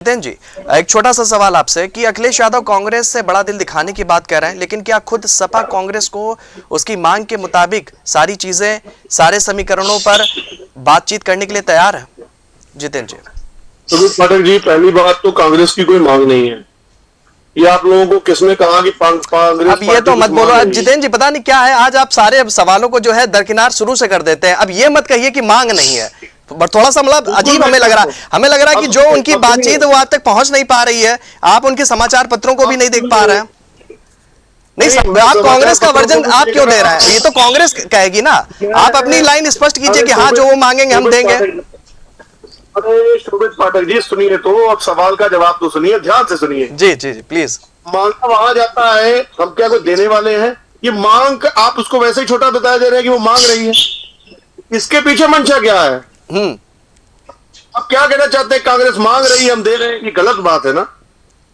जितेंद्र जी, एक छोटा सा सवाल आपसे कि अखिलेश यादव कांग्रेस से बड़ा दिल दिखाने की बात कर रहे हैं, लेकिन क्या खुद सपा कांग्रेस को उसकी मांग के मुताबिक सारी चीजें, सारे समीकरणों पर बातचीत करने के लिए तैयार है? जितेंद्र जी, सुमित पाठक जी, पहली बात तो कांग्रेस की कोई मांग नहीं है। ये आप लोगों को किसने कहा कि कांग्रेस? अब ये तो मत बोलो जितेंद्र जी, पता नहीं क्या है, आज आप सारे सवालों को जो है दरकिनार शुरू से कर देते हैं। अब ये मत कहिए कि मांग नहीं है, थोड़ा सा मतलब अजीब हमें लग रहा है कि जो उनकी बातचीत वो आप तक पहुंच नहीं पा रही है, आप उनके समाचार पत्रों को भी नहीं देख पा रहे हैं। नहीं, आप कांग्रेस का वर्जन आप क्यों दे रहे हैं? ये तो कांग्रेस कहेगी ना। आप अपनी लाइन स्पष्ट कीजिए कि हाँ, जो वो मांगेंगे हम देंगे। अरे शोभित पाठक जी, सुनिए तो, अब सवाल का जवाब तो सुनिए, ध्यान से सुनिए। जी जी जी, प्लीज। मांगा वहां जाता है, हम क्या कुछ देने वाले हैं? ये मांग आप उसको वैसे ही छोटा बताया दे रहे हैं कि वो मांग रही है। इसके पीछे मंशा क्या है? अब क्या कहना चाहते हैं? कांग्रेस मांग रही है, हम दे रहे हैं, ये गलत बात है ना।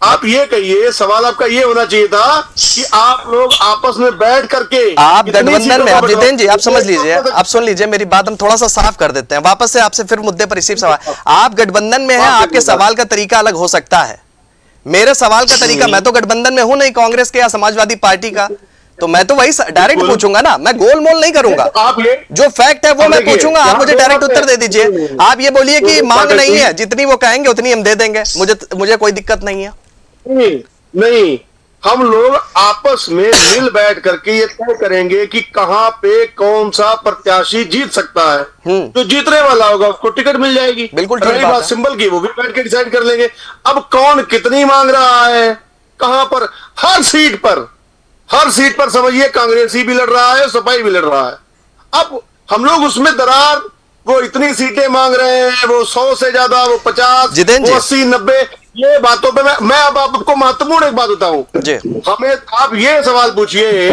आप ये कहिए, सवाल आपका ये होना चाहिए था कि आप लोग आपस में बैठ करके, आप गठबंधन में, आप जितेंद्र जी, आप समझ लीजिए, आप सुन लीजिए मेरी बात, हम थोड़ा सा साफ कर देते हैं, वापस से आपसे फिर मुद्दे पर इसी सवाल। आप गठबंधन में हैं, आपके सवाल का तरीका अलग हो सकता है, मेरे सवाल का तरीका, मैं तो गठबंधन में हूं नहीं कांग्रेस के या समाजवादी पार्टी का, तो मैं तो वही डायरेक्ट पूछूंगा ना, मैं गोल मोल नहीं करूंगा। जो फैक्ट है वो मैं पूछूंगा, आप मुझे डायरेक्ट उत्तर दे दीजिए। आप ये बोलिए कि मांग नहीं है, जितनी वो कहेंगे उतनी हम दे देंगे, मुझे कोई दिक्कत नहीं है। नहीं, हम लोग आपस में मिल बैठ करके ये तय करेंगे कि कहां पे कौन सा प्रत्याशी जीत सकता है। जो जीतने वाला होगा उसको टिकट मिल जाएगी। बिल्कुल ठीक बात है। सिंबल की वो भी बैठ के डिसाइड कर लेंगे। अब कौन कितनी मांग रहा है, कहां पर, हर सीट पर समझिए कांग्रेसी भी लड़ रहा है, सपाई भी लड़ रहा है। अब हम लोग उसमें दरार, वो इतनी सीटें मांग रहे हैं, वो 100 से ज्यादा, वो 50, वो 80, 90, ये बातों पे मैं अब आपको महत्वपूर्ण एक बात बताऊं। हमें आप ये सवाल पूछिए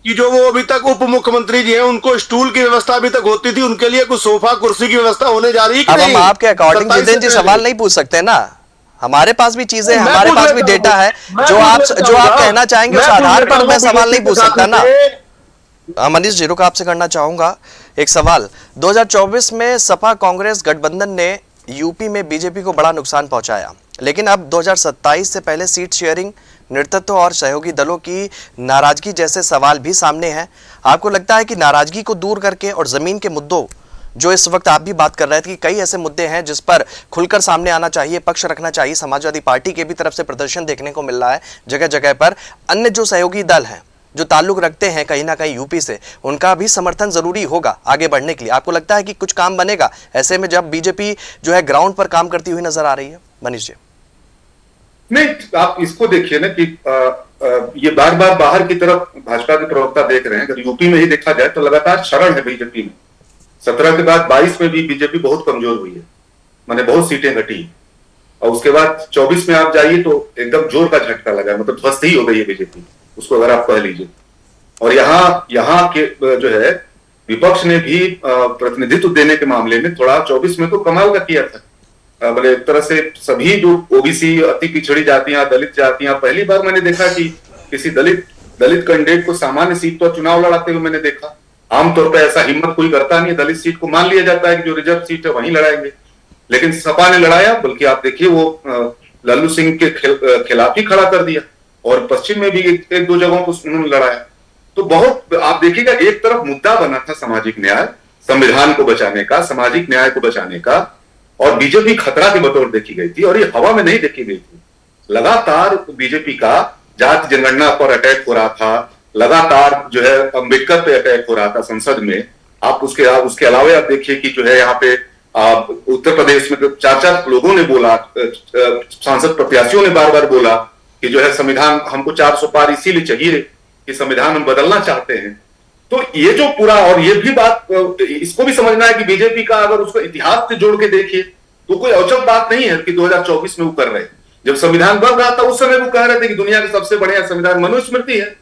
कि जो वो अभी तक उप मुख्यमंत्री जी हैं, उनको स्टूल की व्यवस्था अभी तक होती थी, उनके लिए कुछ सोफा कुर्सी की व्यवस्था होने जा रही है कि नहीं? हम आपके अकॉर्डिंग जितेंद्र जी सवाल नहीं पूछ सकते ना, हमारे पास भी चीजें, हमारे पास भी डेटा है, जो आप कहना चाहेंगे उस आधार पर मैं सवाल नहीं पूछ सकता ना। मनीष जी, रुक आपसे करना चाहूंगा एक सवाल। 2024 में सपा कांग्रेस गठबंधन ने यूपी में बीजेपी को बड़ा नुकसान पहुंचाया, लेकिन अब 2027 से पहले सीट शेयरिंग, नेतृत्व और सहयोगी दलों की नाराजगी जैसे सवाल भी सामने हैं। आपको लगता है कि नाराजगी को दूर करके और जमीन के मुद्दों, जो इस वक्त आप भी बात कर रहे थे कि कई ऐसे मुद्दे हैं जिस पर खुलकर सामने आना चाहिए, पक्ष रखना चाहिए, समाजवादी पार्टी के भी तरफ से प्रदर्शन देखने को मिल रहा है जगह जगह पर, अन्य जो सहयोगी दल हैं जो ताल्लुक रखते हैं कहीं ना कहीं यूपी से, उनका भी समर्थन जरूरी होगा आगे बढ़ने के लिए? आपको लगता है कि कुछ काम बनेगा ऐसे में जब बीजेपी जो है ग्राउंड पर काम करती हुई नजर आ रही है? मनीष जी, नहीं, आप इसको देखिए ना कि ये बार बार बाहर की तरफ भाजपा के प्रवक्ता देख रहे हैं। अगर यूपी में ही देखा जाए तो लगातार शरण है बीजेपी में। 17 के बाद 22 में भी बीजेपी बहुत कमजोर हुई है, माने बहुत सीटें घटी, और उसके बाद 24 में आप जाइए तो एकदम जोर का झटका लगा, मतलब ध्वस्त ही हो गई है बीजेपी, उसको अगर आप कह लीजिए। और यहाँ के जो है विपक्ष ने भी प्रतिनिधित्व देने के मामले में थोड़ा 24 में तो कमाल का किया था। बोले एक तरह से सभी जो ओबीसी, अति पिछड़ी जातियां, दलित जातियां, पहली बार मैंने देखा कि किसी दलित कैंडिडेट को सामान्य सीट पर चुनाव लड़ाते हुए मैंने देखा। आमतौर पर ऐसा हिम्मत कोई करता नहीं है, दलित सीट को मान लिया जाता है कि जो रिजर्व सीट है वहीं लड़ाएंगे, लेकिन सपा ने लड़ाया, बल्कि आप देखिए वो लल्लू सिंह के खिलाफ ही खड़ा कर दिया, और पश्चिम में भी एक दो जगहों को उन्होंने लड़ाया। तो बहुत आप देखिएगा, एक तरफ मुद्दा बना था सामाजिक न्याय, संविधान को बचाने का, सामाजिक न्याय को बचाने का, और बीजेपी खतरा के बतौर देखी गई थी, और ये हवा में नहीं देखी गई थी। लगातार बीजेपी का जाति जनगणना पर अटैक हो रहा था, लगातार जो है अम्बेडकर पे अटैक हो रहा था संसद में। आप उसके अलावा आप देखिए कि जो है यहाँ पे उत्तर प्रदेश में 4 लोगों ने बोला, सांसद प्रत्याशियों ने बार बार बोला कि जो है संविधान हमको 400 पार इसीलिए चाहिए कि संविधान हम बदलना चाहते हैं। तो ये जो पूरा, और ये भी बात, इसको भी समझना है कि बीजेपी का अगर उसको इतिहास से जोड़ के देखिए तो कोई औचक बात नहीं है कि 2024 में वो कर रहे हैं। जब संविधान बन रहा था उस समय वो कह रहे थे कि दुनिया का सबसे बढ़िया संविधान मनुस्मृति है।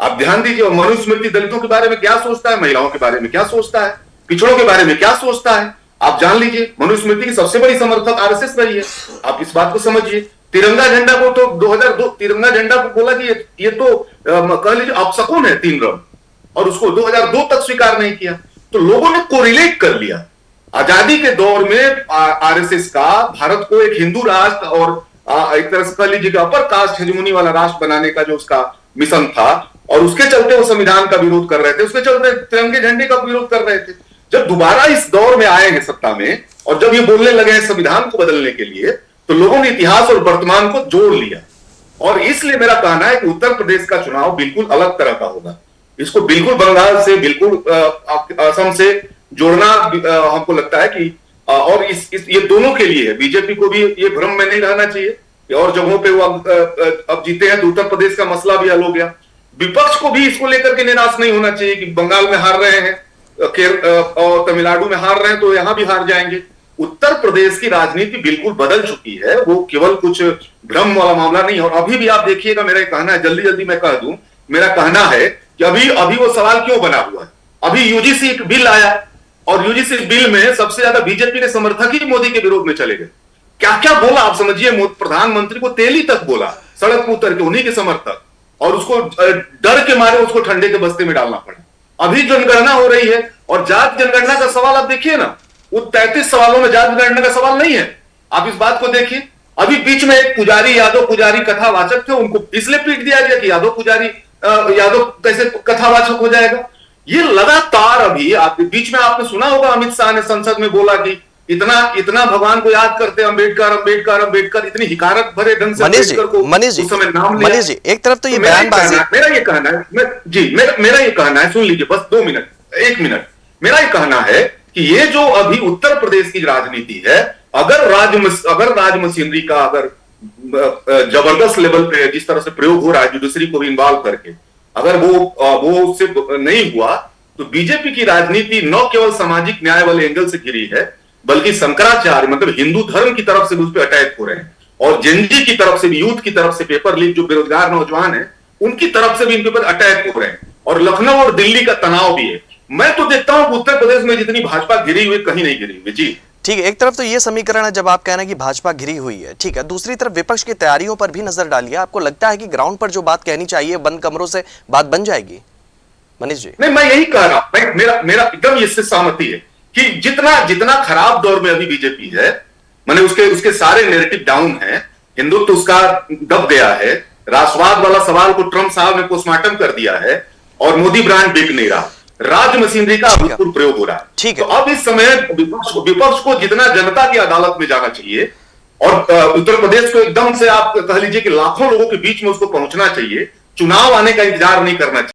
आप ध्यान दीजिए, और मनुस्मृति दलितों के बारे में क्या सोचता है, महिलाओं के बारे में क्या सोचता है, पिछड़ों के बारे में क्या सोचता है, आप जान लीजिए। मनुस्मृति की सबसे बड़ी समर्थक आरएसएस रही है, आप इस बात को समझिए। तिरंगा झंडा को तो 2002 तिरंगा झंडा को बोला कि ये तो कह लीजिए अपशकुन है 3 रंग, और उसको 2002 तक स्वीकार नहीं किया। तो लोगों ने कोरिलेट कर लिया आजादी के दौर में आरएसएस का भारत को एक हिंदू राष्ट्र और एक तरह से कह लीजिए अपर कास्ट हेजेमोनी वाला राष्ट्र बनाने का जो उसका मिशन था, और उसके चलते वो संविधान का विरोध कर रहे थे, उसके चलते तिरंगे झंडे का विरोध कर रहे थे। जब दोबारा इस दौर में आए हैं सत्ता में और जब ये बोलने लगे हैं संविधान को बदलने के लिए, तो लोगों ने इतिहास और वर्तमान को जोड़ लिया। और इसलिए मेरा कहना है कि उत्तर प्रदेश का चुनाव बिल्कुल अलग तरह का होगा। इसको बिल्कुल बंगाल से, बिल्कुल असम से जोड़ना हमको लगता है कि और ये दोनों के लिए है। बीजेपी को भी ये भ्रम में नहीं रहना चाहिए कि और जगहों पे वो अब जीते हैं तो उत्तर प्रदेश का मसला भी हल हो गया। विपक्ष को भी इसको लेकर के निराश नहीं होना चाहिए कि बंगाल में हार रहे हैं और तमिलनाडु में हार रहे हैं तो यहां भी हार जाएंगे। उत्तर प्रदेश की राजनीति बिल्कुल बदल चुकी है, वो केवल कुछ भ्रम वाला मामला नहीं है। और अभी भी आप देखिएगा, मेरा कहना है, जल्दी जल्दी मैं कह दूं, मेरा कहना है कि अभी वो सवाल क्यों बना हुआ है। अभी यूजीसी एक बिल आया और यूजीसी बिल में सबसे ज्यादा बीजेपी के समर्थक ही मोदी के विरोध में चले गए। क्या क्या बोला आप समझिए, प्रधानमंत्री को तेली तक बोला सड़क पर उतर के, उन्हीं के समर्थक, और उसको डर के मारे उसको ठंडे के बस्ते में डालना पड़ा। अभी जनगणना हो रही है और जाति जनगणना का सवाल आप देखिए ना, वो 33 सवालों में जाति जनगणना का सवाल नहीं है। आप इस बात को देखिए। अभी बीच में एक पुजारी, यादव पुजारी कथावाचक थे, उनको इसलिए पीट दिया गया कि यादव कैसे कथावाचक हो जाएगा। ये लगातार अभी बीच में आपने सुना होगा अमित शाह ने संसद में बोला कि इतना भगवान को याद करते अंबेडकर, इतनी हिकारत भरे ढंग से अम्बेडकर को उस समय नाम लिया। मनीष जी, एक तरफ तो ये बयानबाजी, मेरा ये कहना है, मेरा ये कहना है, सुन लीजिए बस 2 मिनट, 1 मिनट। मेरा ये कहना है कि ये जो अभी उत्तर प्रदेश की राजनीति है, अगर राज मशीनरी का अगर जबरदस्त लेवल पे जिस तरह से प्रयोग हो रहा है जुडिशरी को भी इन्वॉल्व करके, अगर वो उससे नहीं हुआ तो बीजेपी की राजनीति न केवल सामाजिक न्याय वाले एंगल से घिरी है, बल्कि शंकराचार्य मतलब हिंदू धर्म की तरफ से भी उस पर अटैक हो रहे हैं, और जेनजी की तरफ से भी, यूथ की तरफ से, पेपर लीक जो बेरोजगार नौजवान है उनकी तरफ से भी इनके ऊपर अटैक हो रहे हैं, और लखनऊ और दिल्ली का तनाव भी है। मैं तो देखता हूं उत्तर प्रदेश में जितनी भाजपा घिरी हुई कहीं नहीं घिरी हुई। जी ठीक है, एक तरफ तो ये समीकरण है जब आप कह रहे हैं कि भाजपा घिरी हुई है, ठीक है। दूसरी तरफ विपक्ष की तैयारियों पर भी नजर डालिए। आपको लगता है कि ग्राउंड पर जो बात कहनी चाहिए बंद कमरों से बात बन जाएगी? मनीष जी, नहीं, मैं यही कह रहा हूं, मेरा एकदम इससे सहमति है कि जितना खराब दौर में अभी बीजेपी है, माने उसके सारे नैरेटिव डाउन है, हिंदुत्व उसका दब गया है, राष्ट्रवाद वाला सवाल को ट्रंप साहब ने पोस्टमार्टम कर दिया है, और मोदी ब्रांड बिक नहीं रहा, राज मशीनरी का अभूतपूर्व प्रयोग हो रहा है। ठीक है। तो अब इस समय विपक्ष को जितना जनता की अदालत में जाना चाहिए, और उत्तर प्रदेश को एकदम से आप कह लीजिए कि लाखों लोगों के बीच में उसको पहुंचना चाहिए, चुनाव आने का इंतजार नहीं करना चाहिए।